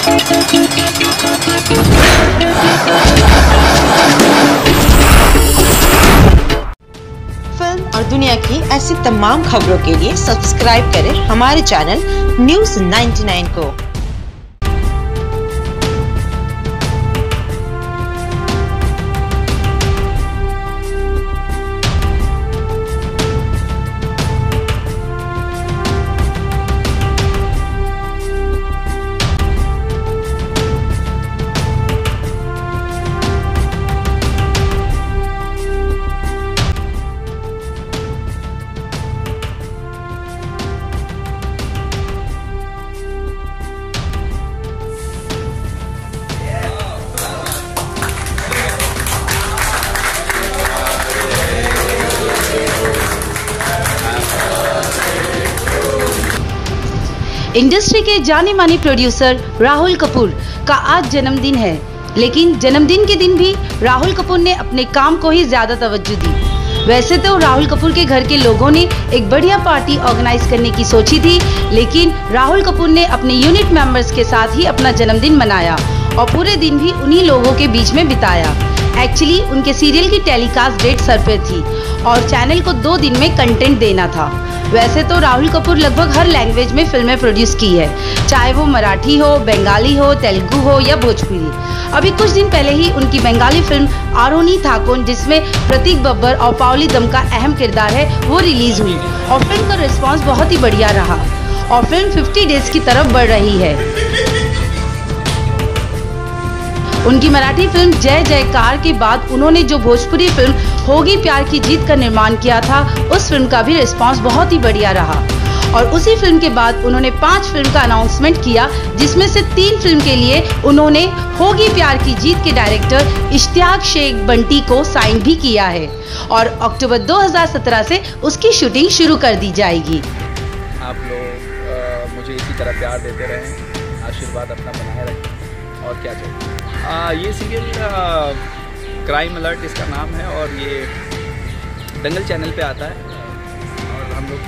Film और दुनिया की ऐसी तमाम खबरों के लिए सब्सक्राइब करें हमारे चैनल न्यूज़ 99 को। इंडस्ट्री के जाने माने प्रोड्यूसर राहुल कपूर का आज जन्मदिन है, लेकिन जन्मदिन के दिन भी राहुल कपूर ने अपने काम को ही ज्यादा तवज्जो दी। वैसे तो राहुल कपूर के घर के लोगों ने एक बढ़िया पार्टी ऑर्गेनाइज करने की सोची थी, लेकिन राहुल कपूर ने अपने यूनिट मेंबर्स के साथ ही अपना जन्मदिन मनाया और पूरे दिन भी उन्हीं लोगों के बीच में बिताया। एक्चुअली उनके सीरियल की टेलीकास्ट डेट सर पे थी और चैनल को 2 दिन में कंटेंट देना था। वैसे तो राहुल कपूर लगभग हर लैंग्वेज में फिल्में प्रोड्यूस की है, चाहे वो मराठी हो, बंगाली हो, तेलुगु हो या भोजपुरी। अभी कुछ दिन पहले ही उनकी बंगाली फिल्म आरोनी ठाकुर, जिसमें प्रतीक बब्बर और पाओली दम का अहम किरदार है, वो रिलीज हुई और फिल्म का रिस्पॉन्स बहुत ही बढ़िया रहा और फिल्म 50 डेज की तरफ बढ़ रही है। उनकी मराठी फिल्म जय जयकार के बाद उन्होंने जो भोजपुरी फिल्म होगी प्यार की जीत का निर्माण किया था, उस फिल्म का भी रिस्पांस बहुत ही बढ़िया रहा और उसी फिल्म के बाद उन्होंने 5 फिल्म का अनाउंसमेंट किया, जिसमें से 3 फिल्म के लिए उन्होंने होगी प्यार की जीत के डायरेक्टर इश्तियाक शेख बंटी को साइन भी किया है और अक्टूबर 2017 से उसकी शूटिंग शुरू कर दी जाएगी। आप लोग मुझे इसी तरह प्यार देते रहें, आशीर्वाद अपना बनाए रखें और क्या चाहिए। ये सीरियल क्राइम अलर्ट इसका नाम है और ये दंगल चैनल पे आता है और हम लोग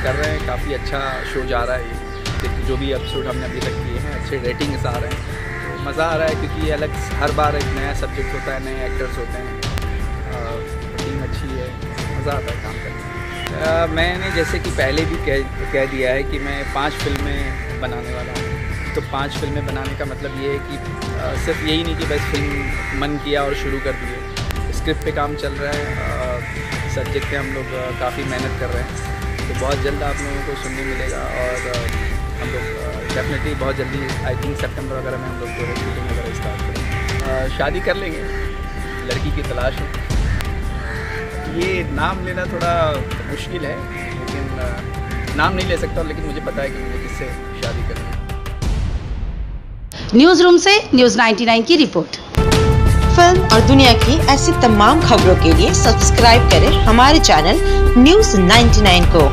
कर रहे हैं, काफ़ी अच्छा शो जा रहा है ये। जो भी एपिसोड हमने अभी तक किए हैं अच्छे रेटिंग्स आ रहे हैं, तो मज़ा आ रहा है क्योंकि ये अलग हर बार एक नया सब्जेक्ट होता है, नए एक्टर्स होते हैं, टीम अच्छी है, मज़ा आता है काम करने। मैंने जैसे कि पहले भी कह दिया है कि मैं 5 फिल्में बनाने वाला हूँ, तो 5 फिल्में बनाने का मतलब ये है कि सिर्फ यही नहीं कि बस फिल्म मन किया और शुरू कर दिए। स्क्रिप्ट पे काम चल रहा है, सब्जेक्ट पे हम लोग काफ़ी मेहनत कर रहे हैं, तो बहुत जल्द आप लोगों को सुनने मिलेगा और हम लोग डेफिनेटली बहुत जल्दी आई थिंक सितंबर वगैरह में हम लोग जो है शूटिंग वगैरह स्टार्ट करेंगे। शादी कर लेंगे, लड़की की तलाश है। ये नाम लेना थोड़ा मुश्किल है, लेकिन नाम नहीं ले सकता, लेकिन मुझे पता है कि मुझे किससे शादी करनी है। न्यूज रूम से न्यूज़ 99 की रिपोर्ट। फिल्म और दुनिया की ऐसी तमाम खबरों के लिए सब्सक्राइब करें हमारे चैनल न्यूज़ 99 को।